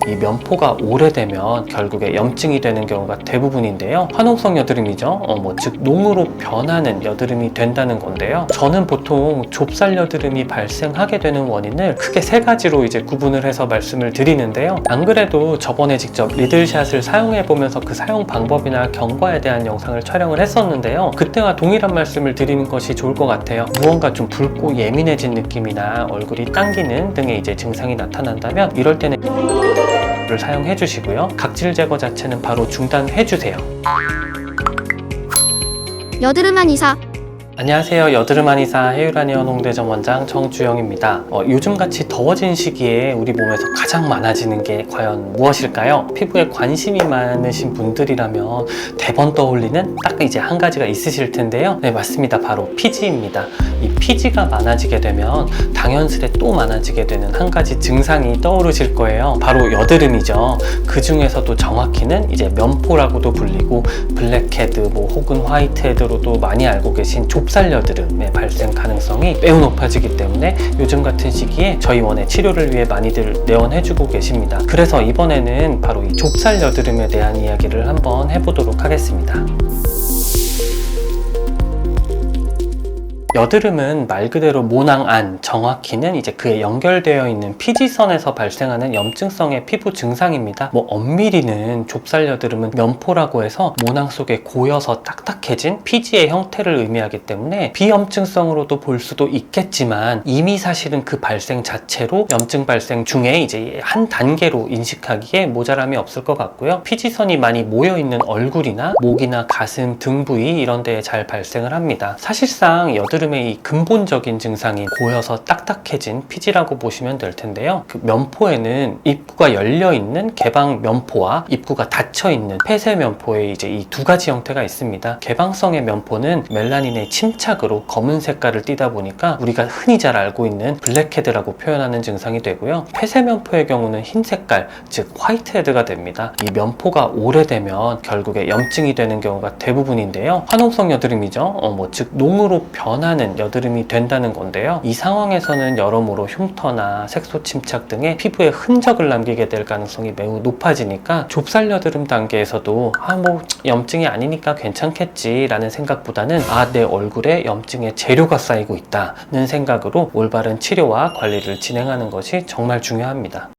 이 면포가 오래되면 결국에 염증이 되는 경우가 대부분인데요. 화농성 여드름이죠. 즉 농으로 변하는 여드름이 된다는 건데요. 저는 보통 좁쌀 여드름이 발생하게 되는 원인을 크게 세 가지로 이제 구분을 해서 말씀을 드리는데요. 안 그래도 저번에 직접 리들샷을 사용해 보면서 그 사용 방법이나 경과에 대한 영상을 촬영을 했었는데요. 그때와 동일한 말씀을 드리는 것이 좋을 것 같아요. 무언가 좀 붉고 예민해진 느낌이나 얼굴이 당기는 등의 이제 증상이 나타난다면 이럴 때는 를 사용해 주시고요. 각질 제거 자체는 바로 중단해 주세요. 여드름 한의사. 안녕하세요. 여드름 한의사 해유라니어 홍대점 원장 정주영입니다. 요즘같이 더워진 시기에 우리 몸에서 가장 많아지는 게 과연 무엇일까요? 피부에 관심이 많으신 분들이라면 대번 떠올리는 딱 이제 한 가지가 있으실 텐데요. 네, 맞습니다. 바로 피지입니다. 이 피지가 많아지게 되면 당연스레 또 많아지게 되는 한 가지 증상이 떠오르실 거예요. 바로 여드름이죠. 그 중에서도 정확히는 이제 면포라고도 불리고 블랙헤드 혹은 화이트헤드로도 많이 알고 계신 좁쌀 여드름의 발생 가능성이 매우 높아지기 때문에 요즘 같은 시기에 저희 원에 치료를 위해 많이들 내원해주고 계십니다. 그래서 이번에는 바로 이 좁쌀 여드름에 대한 이야기를 한번 해보도록 하겠습니다. 여드름은 말 그대로 모낭 안, 정확히는 이제 그에 연결되어 있는 피지선에서 발생하는 염증성의 피부 증상입니다. 엄밀히는 좁쌀 여드름은 면포라고 해서 모낭 속에 고여서 딱딱해진 피지의 형태를 의미하기 때문에 비염증성으로도 볼 수도 있겠지만 이미 사실은 그 발생 자체로 염증 발생 중에 이제 한 단계로 인식하기에 모자람이 없을 것 같고요. 피지선이 많이 모여있는 얼굴이나 목이나 가슴, 등 부위 이런 데에 잘 발생을 합니다. 사실상 여드름의 이 근본적인 증상이 고여서 딱딱해진 피지라고 보시면 될 텐데요. 그 면포에는 입구가 열려있는 개방 면포와 입구가 닫혀있는 폐쇄 면포의 이제 이 두 가지 형태가 있습니다. 개방성의 면포는 멜라닌의 침착으로 검은 색깔을 띠다 보니까 우리가 흔히 잘 알고 있는 블랙헤드라고 표현하는 증상이 되고요. 폐쇄 면포의 경우는 흰 색깔, 즉 화이트헤드가 됩니다. 이 면포가 오래되면 결국에 염증이 되는 경우가 대부분인데요. 화농성 여드름이죠. 즉 농으로 변하는 여드름이 된다는 건데요. 이 상황에서는 여러모로 흉터나 색소 침착 등의 피부에 흔적을 남기게 될 가능성이 매우 높아지니까 좁쌀 여드름 단계에서도 염증이 아니니까 괜찮겠지 라는 생각보다는 내 얼굴에 염증의 재료가 쌓이고 있다는 생각으로 올바른 치료와 관리를 진행하는 것이 정말 중요합니다.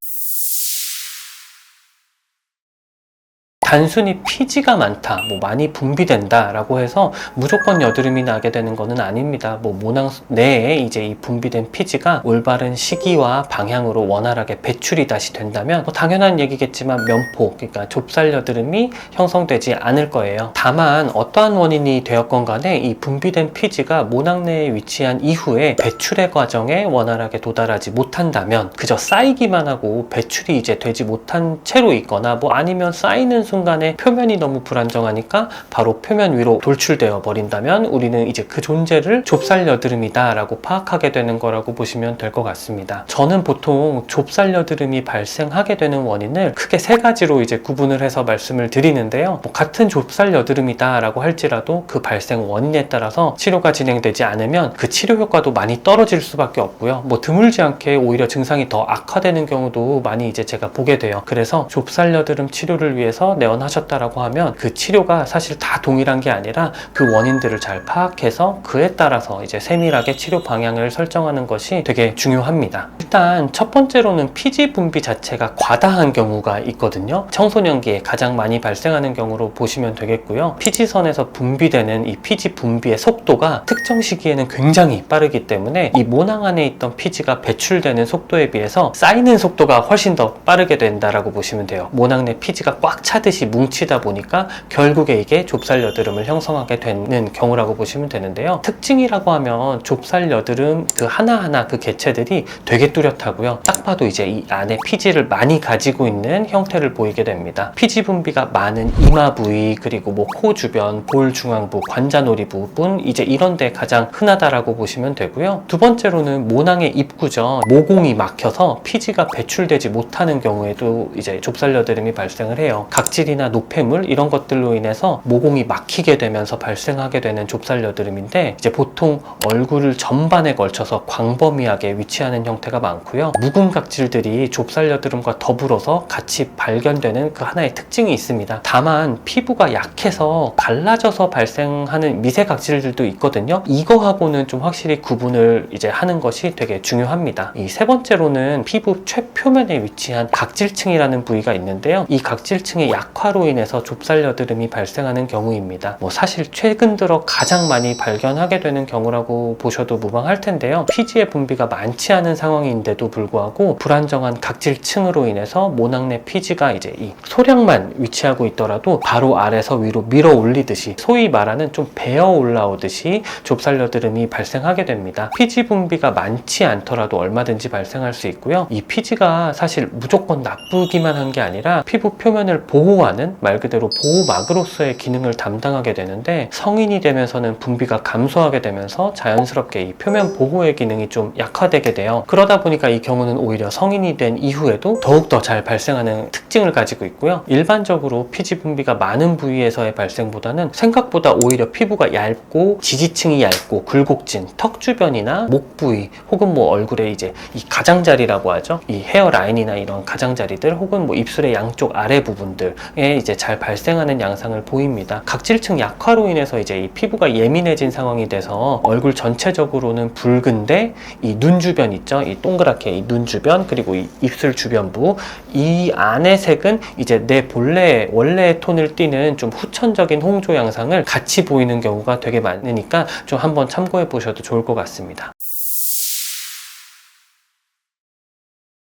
단순히 피지가 많다, 많이 분비된다 라고 해서 무조건 여드름이 나게 되는 것은 아닙니다. 모낭 내에 이제 이 분비된 피지가 올바른 시기와 방향으로 원활하게 배출이 다시 된다면 당연한 얘기겠지만 면포, 그러니까 좁쌀 여드름이 형성되지 않을 거예요. 다만 어떠한 원인이 되었건 간에 이 분비된 피지가 모낭 내에 위치한 이후에 배출의 과정에 원활하게 도달하지 못한다면 그저 쌓이기만 하고 배출이 이제 되지 못한 채로 있거나 아니면 쌓이는 순간에 표면이 너무 불안정하니까 바로 표면 위로 돌출되어 버린다면 우리는 이제 그 존재를 좁쌀 여드름이다 라고 파악하게 되는 거라고 보시면 될 것 같습니다. 저는 보통 좁쌀 여드름이 발생하게 되는 원인을 크게 세 가지로 이제 구분을 해서 말씀을 드리는데요. 같은 좁쌀 여드름이다 라고 할지라도 그 발생 원인에 따라서 치료가 진행되지 않으면 그 치료 효과도 많이 떨어질 수밖에 없고요. 드물지 않게 오히려 증상이 더 악화되는 경우도 많이 이제 제가 보게 돼요. 그래서 좁쌀 여드름 치료를 위해서 내원하셨다라고 하면 그 치료가 사실 다 동일한 게 아니라 그 원인들을 잘 파악해서 그에 따라서 이제 세밀하게 치료 방향을 설정하는 것이 되게 중요합니다. 일단 첫 번째로는 피지 분비 자체가 과다한 경우가 있거든요. 청소년기에 가장 많이 발생하는 경우로 보시면 되겠고요. 피지선에서 분비되는 이 피지 분비의 속도가 특정 시기에는 굉장히 빠르기 때문에 이 모낭 안에 있던 피지가 배출되는 속도에 비해서 쌓이는 속도가 훨씬 더 빠르게 된다라고 보시면 돼요. 모낭 내 피지가 꽉 차듯이 뭉치다 보니까 결국에 이게 좁쌀 여드름을 형성하게 되는 경우라고 보시면 되는데요. 특징이라고 하면 좁쌀 여드름 그 하나하나 그 개체들이 되게 뚜렷하고요. 딱 봐도 이제 이 안에 피지를 많이 가지고 있는 형태를 보이게 됩니다. 피지 분비가 많은 이마 부위, 그리고 코 주변, 볼 중앙부, 관자놀이 부분, 이제 이런 데 가장 흔하다라고 보시면 되고요. 두 번째로는 모낭의 입구죠. 모공이 막혀서 피지가 배출되지 못하는 경우에도 이제 좁쌀 여드름이 발생을 해요. 각질이 각질이나 노폐물 이런 것들로 인해서 모공이 막히게 되면서 발생하게 되는 좁쌀 여드름인데, 이제 보통 얼굴 전반에 걸쳐서 광범위하게 위치하는 형태가 많고요. 묵은 각질들이 좁쌀 여드름과 더불어서 같이 발견되는 그 하나의 특징이 있습니다. 다만 피부가 약해서 갈라져서 발생하는 미세 각질들도 있거든요. 이거하고는 좀 확실히 구분을 이제 하는 것이 되게 중요합니다. 이 세 번째로는 피부 최표면에 위치한 각질층이라는 부위가 있는데요. 이 각질층의 약화로 인해서 좁쌀 여드름이 발생하는 경우입니다. 사실 최근 들어 가장 많이 발견하게 되는 경우라고 보셔도 무방할 텐데요. 피지의 분비가 많지 않은 상황인데도 불구하고 불안정한 각질층으로 인해서 모낭 내 피지가 이제 이 소량만 위치하고 있더라도 바로 아래서 위로 밀어 올리듯이, 소위 말하는 좀 배어 올라오듯이 좁쌀 여드름이 발생하게 됩니다. 피지 분비가 많지 않더라도 얼마든지 발생할 수 있고요. 이 피지가 사실 무조건 나쁘기만 한 게 아니라 피부 표면을 보호하는 말 그대로 보호막으로서의 기능을 담당하게 되는데, 성인이 되면서는 분비가 감소하게 되면서 자연스럽게 이 표면 보호의 기능이 좀 약화되게 돼요. 그러다 보니까 이 경우는 오히려 성인이 된 이후에도 더욱더 잘 발생하는 특징을 가지고 있고요. 일반적으로 피지 분비가 많은 부위에서의 발생보다는 생각보다 오히려 피부가 얇고 지지층이 얇고 굴곡진 턱 주변이나 목 부위 혹은 얼굴에 이제 이 가장자리라고 하죠. 이 헤어라인이나 이런 가장자리들 혹은 입술의 양쪽 아래 부분들에 이제 잘 발생하는 양상을 보입니다. 각질층 약화로 인해서 이제 이 피부가 예민해진 상황이 돼서 얼굴 전체적으로는 붉은데 이 눈 주변 있죠. 이 동그랗게 이 눈 주변 그리고 이 입술 주변부, 이 안의 색은 이제 내 본래 원래의 톤을 띠는 좀 후천적인 홍조 양상을 같이 보이는 경우가 되게 많으니까 좀 한번 참고해 보셔도 좋을 것 같습니다.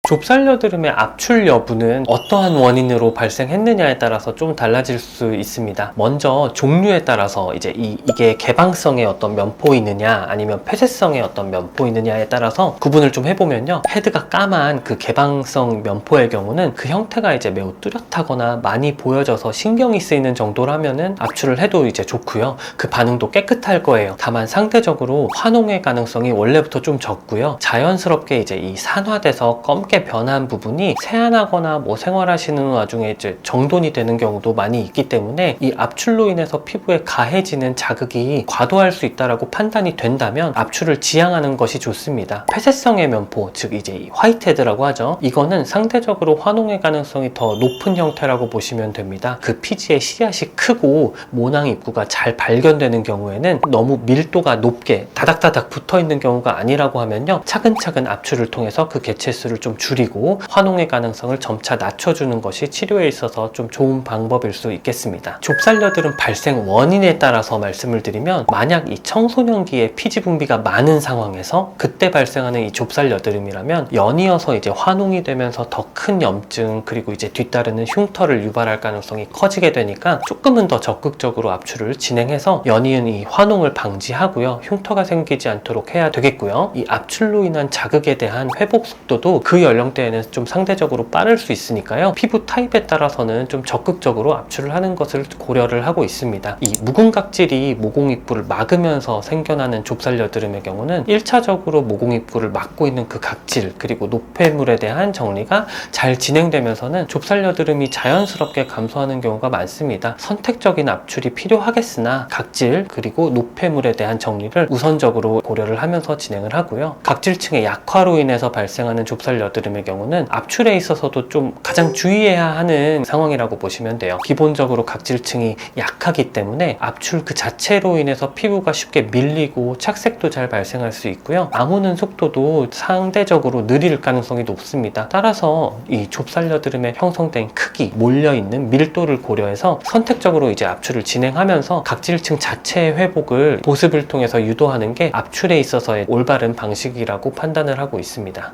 좁쌀 여드름의 압출 여부는 어떠한 원인으로 발생했느냐에 따라서 좀 달라질 수 있습니다. 먼저 종류에 따라서 이제 이게 개방성의 어떤 면포이느냐 아니면 폐쇄성의 어떤 면포이느냐에 따라서 구분을 좀 해보면요. 헤드가 까만 그 개방성 면포의 경우는 그 형태가 이제 매우 뚜렷하거나 많이 보여져서 신경이 쓰이는 정도라면은 압출을 해도 이제 좋고요. 그 반응도 깨끗할 거예요. 다만 상대적으로 환홍의 가능성이 원래부터 좀 적고요. 자연스럽게 이제 이 산화돼서 검게 변한 부분이 세안하거나 생활하시는 와중에 이제 정돈이 되는 경우도 많이 있기 때문에 이 압출로 인해서 피부에 가해지는 자극이 과도할 수 있다라고 판단이 된다면 압출을 지양하는 것이 좋습니다. 폐쇄성의 면포, 즉 이제 이 화이트헤드라고 하죠. 이거는 상대적으로 환홍의 가능성이 더 높은 형태라고 보시면 됩니다. 그 피지의 씨앗이 크고 모낭 입구가 잘 발견되는 경우에는 너무 밀도가 높게 다닥다닥 붙어 있는 경우가 아니라고 하면요. 차근차근 압출을 통해서 그 개체수를 좀 줄이고 환홍의 가능성을 점차 낮춰주는 것이 치료에 있어서 좀 좋은 방법일 수 있겠습니다. 좁쌀 여드름 발생 원인에 따라서 말씀을 드리면, 만약 이 청소년기에 피지 분비가 많은 상황에서 그때 발생하는 이 좁쌀 여드름이라면 연이어서 이제 환홍이 되면서 더 큰 염증 그리고 이제 뒤따르는 흉터를 유발할 가능성이 커지게 되니까 조금은 더 적극적으로 압출을 진행해서 연이은 이 환홍을 방지하고요. 흉터가 생기지 않도록 해야 되겠고요. 이 압출로 인한 자극에 대한 회복 속도도 그 연령대에는 좀 상대적으로 빠를 수 있으니까요. 피부 타입에 따라서는 좀 적극적으로 압출을 하는 것을 고려를 하고 있습니다. 이 묵은 각질이 모공 입구를 막으면서 생겨나는 좁쌀 여드름의 경우는 1차적으로 모공 입구를 막고 있는 그 각질 그리고 노폐물에 대한 정리가 잘 진행되면서는 좁쌀 여드름이 자연스럽게 감소하는 경우가 많습니다. 선택적인 압출이 필요하겠으나 각질 그리고 노폐물에 대한 정리를 우선적으로 고려를 하면서 진행을 하고요. 각질층의 약화로 인해서 발생하는 좁쌀 여드름의 경우는 압출에 있어서도 좀 가장 주의해야 하는 상황이라고 보시면 돼요. 기본적으로 각질층이 약하기 때문에 압출 그 자체로 인해서 피부가 쉽게 밀리고 착색도 잘 발생할 수 있고요. 아무는 속도도 상대적으로 느릴 가능성이 높습니다. 따라서 이 좁쌀 여드름에 형성된 크기, 몰려있는 밀도를 고려해서 선택적으로 이제 압출을 진행하면서 각질층 자체의 회복을 보습을 통해서 유도하는 게 압출에 있어서의 올바른 방식이라고 판단을 하고 있습니다.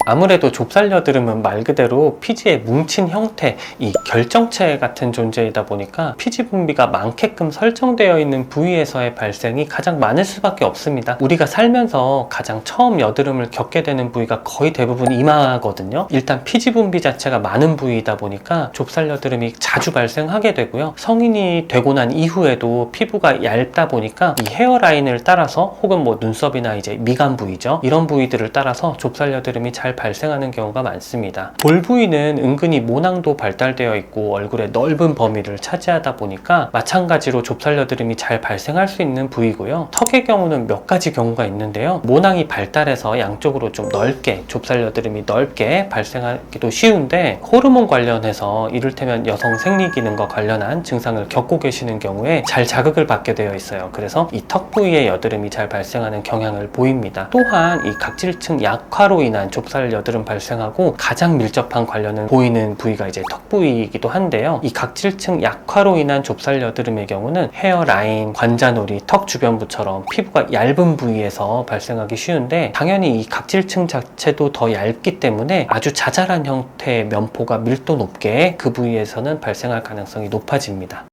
아무래도 좁쌀 여드름은 말 그대로 피지의 뭉친 형태, 이 결정체 같은 존재이다 보니까 피지 분비가 많게끔 설정되어 있는 부위에서의 발생이 가장 많을 수밖에 없습니다. 우리가 살면서 가장 처음 여드름을 겪게 되는 부위가 거의 대부분 이마거든요. 일단 피지 분비 자체가 많은 부위이다 보니까 좁쌀 여드름이 자주 발생하게 되고요. 성인이 되고 난 이후에도 피부가 얇다 보니까 이 헤어라인을 따라서 혹은 눈썹이나 이제 미간 부위죠. 이런 부위들을 따라서 좁쌀 여드름이 잘 발생하는 경우가 많습니다. 볼 부위는 은근히 모낭도 발달되어 있고 얼굴의 넓은 범위를 차지하다 보니까 마찬가지로 좁쌀 여드름이 잘 발생할 수 있는 부위고요. 턱의 경우는 몇 가지 경우가 있는데요. 모낭이 발달해서 양쪽으로 좀 넓게, 좁쌀 여드름이 넓게 발생하기도 쉬운데, 호르몬 관련해서 이를테면 여성 생리 기능과 관련한 증상을 겪고 계시는 경우에 잘 자극을 받게 되어 있어요. 그래서 이 턱 부위에 여드름이 잘 발생하는 경향을 보입니다. 또한 이 각질층 약화로 인한 좁쌀 여드름 발생하고 가장 밀접한 관련을 보이는 부위가 이제 턱 부위이기도 한데요. 이 각질층 약화로 인한 좁쌀 여드름의 경우는 헤어라인, 관자놀이, 턱 주변부처럼 피부가 얇은 부위에서 발생하기 쉬운데, 당연히 이 각질층 자체도 더 얇기 때문에 아주 자잘한 형태의 면포가 밀도 높게 그 부위에서는 발생할 가능성이 높아집니다.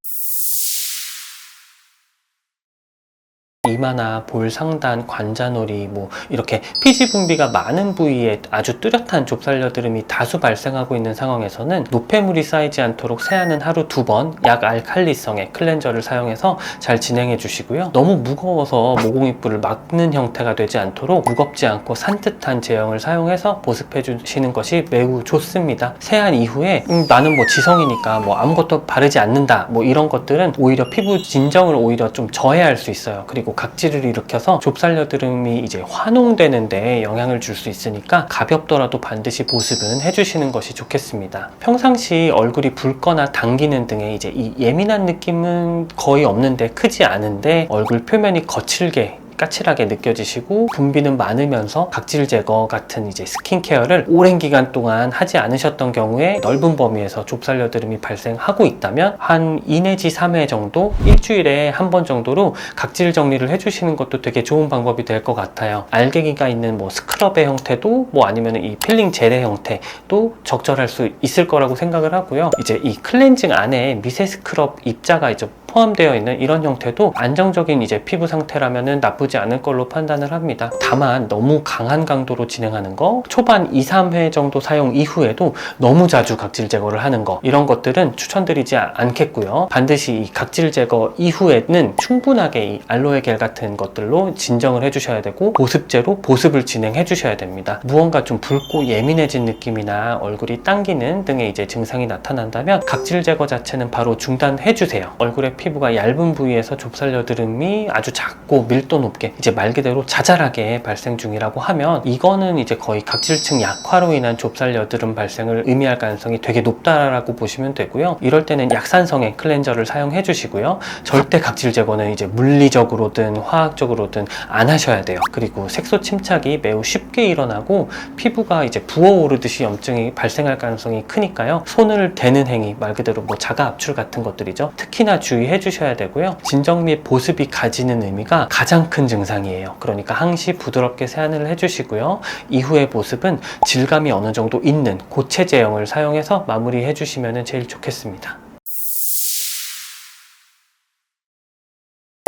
이마나 볼 상단, 관자놀이, 이렇게 피지 분비가 많은 부위에 아주 뚜렷한 좁쌀 여드름이 다수 발생하고 있는 상황에서는 노폐물이 쌓이지 않도록 세안은 하루 2번 약알칼리성의 클렌저를 사용해서 잘 진행해 주시고요. 너무 무거워서 모공입부를 막는 형태가 되지 않도록 무겁지 않고 산뜻한 제형을 사용해서 보습해 주시는 것이 매우 좋습니다. 세안 이후에 나는 지성이니까 아무것도 바르지 않는다, 이런 것들은 오히려 피부 진정을 오히려 좀 저해할 수 있어요. 그리고 각질을 일으켜서 좁쌀 여드름이 이제 환웅되는 데 영향을 줄 수 있으니까 가볍더라도 반드시 보습은 해주시는 것이 좋겠습니다. 평상시 얼굴이 붉거나 당기는 등의 이제 이 예민한 느낌은 거의 없는데, 크지 않은데 얼굴 표면이 거칠게 까칠하게 느껴지시고 분비는 많으면서 각질 제거 같은 이제 스킨케어를 오랜 기간 동안 하지 않으셨던 경우에 넓은 범위에서 좁쌀 여드름이 발생하고 있다면 한 2 내지 3회 정도, 일주일에 한 번 정도로 각질 정리를 해주시는 것도 되게 좋은 방법이 될 것 같아요. 알갱이가 있는 스크럽의 형태도 아니면 이 필링 젤의 형태도 적절할 수 있을 거라고 생각을 하고요. 이제 이 클렌징 안에 미세 스크럽 입자가 이제 포함되어 있는 이런 형태도 안정적인 이제 피부 상태라면은 나쁘지 않을 걸로 판단을 합니다. 다만 너무 강한 강도로 진행하는 거, 초반 2, 3회 정도 사용 이후에도 너무 자주 각질 제거를 하는 거, 이런 것들은 추천드리지 않겠고요. 반드시 이 각질 제거 이후에는 충분하게 이 알로에 겔 같은 것들로 진정을 해주셔야 되고, 보습제로 보습을 진행해 주셔야 됩니다. 무언가 좀 붉고 예민해진 느낌이나 얼굴이 당기는 등의 이제 증상이 나타난다면 각질 제거 자체는 바로 중단해 주세요. 얼굴의 피부가 얇은 부위에서 좁쌀 여드름이 아주 작고 밀도 높게, 이제 말 그대로 자잘하게 발생 중이라고 하면 이거는 이제 거의 각질층 약화로 인한 좁쌀 여드름 발생을 의미할 가능성이 되게 높다라고 보시면 되고요. 이럴 때는 약산성의 클렌저를 사용해 주시고요. 절대 각질 제거는 이제 물리적으로든 화학적으로든 안 하셔야 돼요. 그리고 색소 침착이 매우 쉽게 일어나고 피부가 이제 부어오르듯이 염증이 발생할 가능성이 크니까요. 손을 대는 행위, 말 그대로 자가 압출 같은 것들이죠. 특히나 주의해 주셔야 되고요. 진정 및 보습이 가지는 의미가 가장 큰 증상이에요. 그러니까 항시 부드럽게 세안을 해주시고요. 이후의 보습은 질감이 어느 정도 있는 고체 제형을 사용해서 마무리해 주시면 제일 좋겠습니다.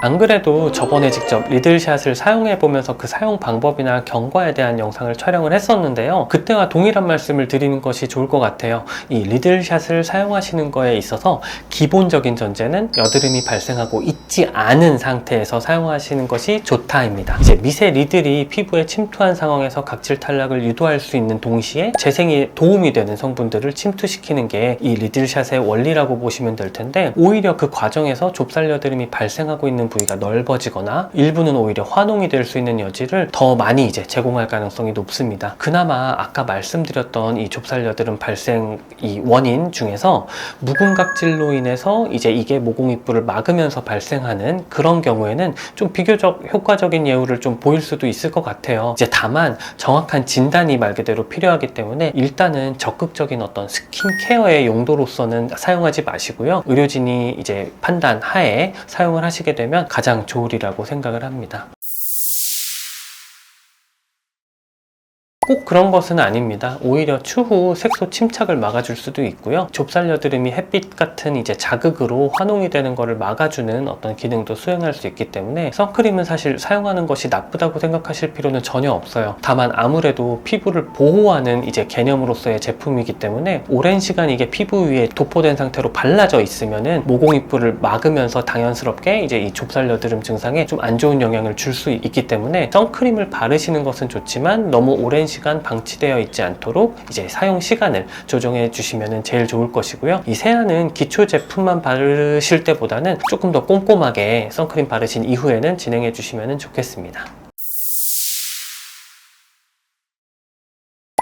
안 그래도 저번에 직접 리들샷을 사용해보면서 그 사용 방법이나 경과에 대한 영상을 촬영을 했었는데요. 그때와 동일한 말씀을 드리는 것이 좋을 것 같아요. 이 리들샷을 사용하시는 거에 있어서 기본적인 전제는 여드름이 발생하고 있지 않은 상태에서 사용하시는 것이 좋다입니다. 이제 미세 리들이 피부에 침투한 상황에서 각질 탈락을 유도할 수 있는 동시에 재생에 도움이 되는 성분들을 침투시키는 게 이 리들샷의 원리라고 보시면 될 텐데, 오히려 그 과정에서 좁쌀 여드름이 발생하고 있는 부위가 넓어지거나 일부는 오히려 환웅이 될 수 있는 여지를 더 많이 이제 제공할 가능성이 높습니다. 그나마 아까 말씀드렸던 이 좁쌀 여드름 발생 이 원인 중에서 묵은 각질로 인해서 이제 이게 모공입부를 막으면서 발생하는 그런 경우에는 좀 비교적 효과적인 예후를 좀 보일 수도 있을 것 같아요. 이제 다만 정확한 진단이 말 그대로 필요하기 때문에 일단은 적극적인 어떤 스킨케어의 용도로서는 사용하지 마시고요. 의료진이 이제 판단 하에 사용을 하시게 되면 가장 좋으리라고 생각을 합니다. 꼭 그런 것은 아닙니다. 오히려 추후 색소 침착을 막아줄 수도 있고요. 좁쌀 여드름이 햇빛 같은 이제 자극으로 환웅이 되는 것을 막아주는 어떤 기능도 수행할 수 있기 때문에 선크림은 사실 사용하는 것이 나쁘다고 생각하실 필요는 전혀 없어요. 다만 아무래도 피부를 보호하는 이제 개념으로서의 제품이기 때문에 오랜 시간 이게 피부 위에 도포된 상태로 발라져 있으면은 모공입부를 막으면서 당연스럽게 이제 이 좁쌀 여드름 증상에 좀 안 좋은 영향을 줄 수 있기 때문에 선크림을 바르시는 것은 좋지만 너무 오랜 시간 시간 방치되어 있지 않도록 이제 사용 시간을 조정해 주시면 제일 좋을 것이고요. 이 세안은 기초 제품만 바르실 때보다는 조금 더 꼼꼼하게 선크림 바르신 이후에는 진행해 주시면 좋겠습니다.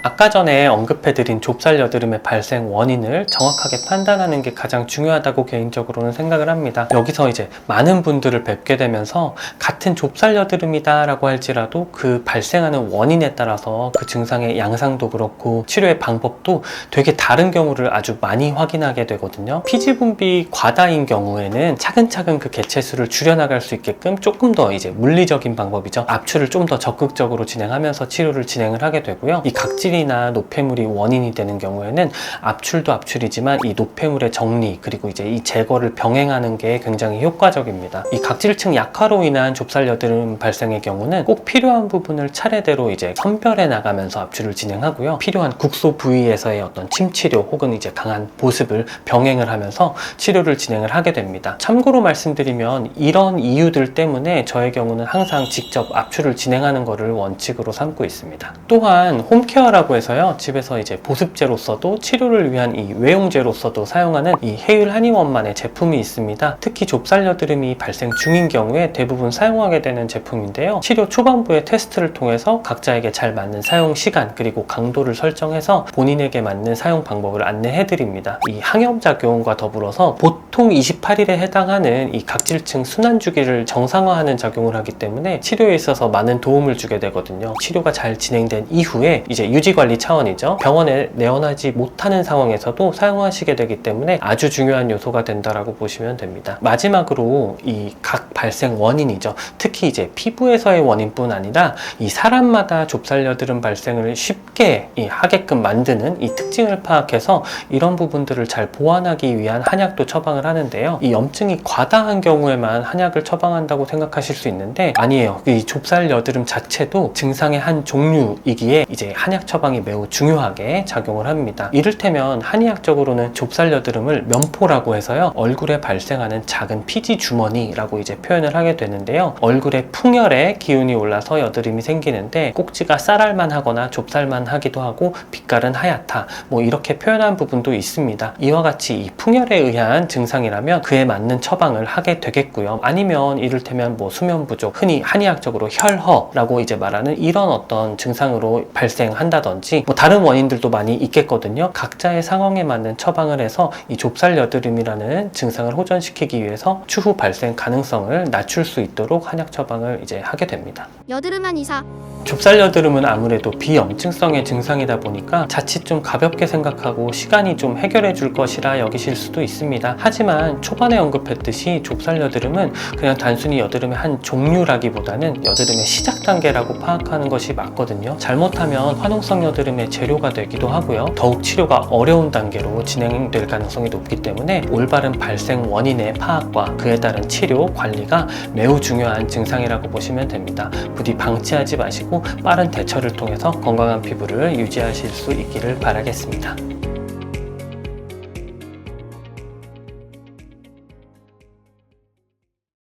아까 전에 언급해드린 좁쌀 여드름의 발생 원인을 정확하게 판단하는 게 가장 중요하다고 개인적으로는 생각을 합니다. 여기서 이제 많은 분들을 뵙게 되면서 같은 좁쌀 여드름이다 라고 할지라도 그 발생하는 원인에 따라서 그 증상의 양상도 그렇고 치료의 방법도 되게 다른 경우를 아주 많이 확인하게 되거든요. 피지 분비 과다인 경우에는 차근차근 그 개체수를 줄여나갈 수 있게끔 조금 더 이제 물리적인 방법이죠. 압출을 좀 더 적극적으로 진행하면서 치료를 진행을 하게 되고요. 이 각질이나 노폐물이 원인이 되는 경우에는 압출도 압출이지만 이 노폐물의 정리 그리고 이제 이 제거를 병행하는 게 굉장히 효과적입니다. 이 각질층 약화로 인한 좁쌀 여드름 발생의 경우는 꼭 필요한 부분을 차례대로 이제 선별해 나가면서 압출을 진행하고요. 필요한 국소 부위에서의 어떤 침 치료 혹은 이제 강한 보습을 병행을 하면서 치료를 진행을 하게 됩니다. 참고로 말씀드리면 이런 이유들 때문에 저의 경우는 항상 직접 압출을 진행하는 것을 원칙으로 삼고 있습니다. 또한 홈케어라고 해서요, 집에서 이제 보습제로서도 치료를 위한 이 외용제로서도 사용하는 이 헤율 한의원만의 제품이 있습니다. 특히 좁쌀 여드름이 발생 중인 경우에 대부분 사용하게 되는 제품인데요. 치료 초반부의 테스트를 통해서 각자에게 잘 맞는 사용 시간 그리고 강도를 설정해서 본인에게 맞는 사용 방법을 안내해 드립니다. 이 항염작용과 더불어서 보통 28일에 해당하는 이 각질층 순환 주기를 정상화하는 작용을 하기 때문에 치료에 있어서 많은 도움을 주게 되거든요. 치료가 잘 진행된 이후에 이제 유지관리 차원이죠. 병원에 내원하지 못하는 상황에서도 사용하시게 되기 때문에 아주 중요한 요소가 된다라고 보시면 됩니다. 마지막으로 이 각 발생 원인이죠. 특히 이제 피부에서의 원인뿐 아니라 이 사람마다 좁쌀 여드름 발생을 쉽게 하게끔 만드는 이 특징을 파악해서 이런 부분들을 잘 보완하기 위한 한약도 처방을 하는데요. 이 염증이 과다한 경우에만 한약을 처방한다고 생각하실 수 있는데 아니에요. 이 좁쌀 여드름 자체도 증상의 한 종류이기에 이제 한약 처방이 매우 중요하게 작용을 합니다. 이를테면 한의학적으로는 좁쌀 여드름을 면포라고 해서요, 얼굴에 발생하는 작은 피지 주머니라고 이제 표현을 하게 되는데요. 얼굴에 풍열에 기운이 올라서 여드름이 생기는데 꼭지가 쌀알만 하거나 좁쌀만 하기도 하고 빛깔은 하얗다, 뭐 이렇게 표현한 부분도 있습니다. 이와 같이 이 풍열에 의한 증상이라면 그에 맞는 처방을 하게 되겠고요. 아니면 이를테면 뭐 수면 부족, 흔히 한의학적으로 혈허라고 이제 말하는 이런 어떤 증상으로 발생한다든지 뭐 다른 원인들도 많이 있겠거든요. 각자의 상황에 맞는 처방을 해서 이 좁쌀 여드름이라는 증상을 호전시키기 위해서 추후 발생 가능성을 낮출 수 있도록 한약 처방을 이제 하게 됩니다. 여드름한 이사. 좁쌀 여드름은 아무래도 비염증성의 증상이다 보니까 자칫 좀 가볍게 생각하고 시간이 좀 해결해 줄 것이라 여기실 수도 있습니다. 하지만 초반에 언급했듯이 좁쌀 여드름은 그냥 단순히 여드름의 한 종류라기보다는 여드름의 시작 단계라고 파악하는 것이 맞거든요. 잘못하면 화농성 여드름의 재료가 되기도 하고요. 더욱 치료가 어려운 단계로 진행될 가능성이 높기 때문에 올바른 발생 원인의 파악과 그에 따른 치료, 관리가 매우 중요한 증상이라고 보시면 됩니다. 부디 방치하지 마시고 빠른 대처를 통해서 건강한 피부를 유지하실 수 있기를 바라겠습니다.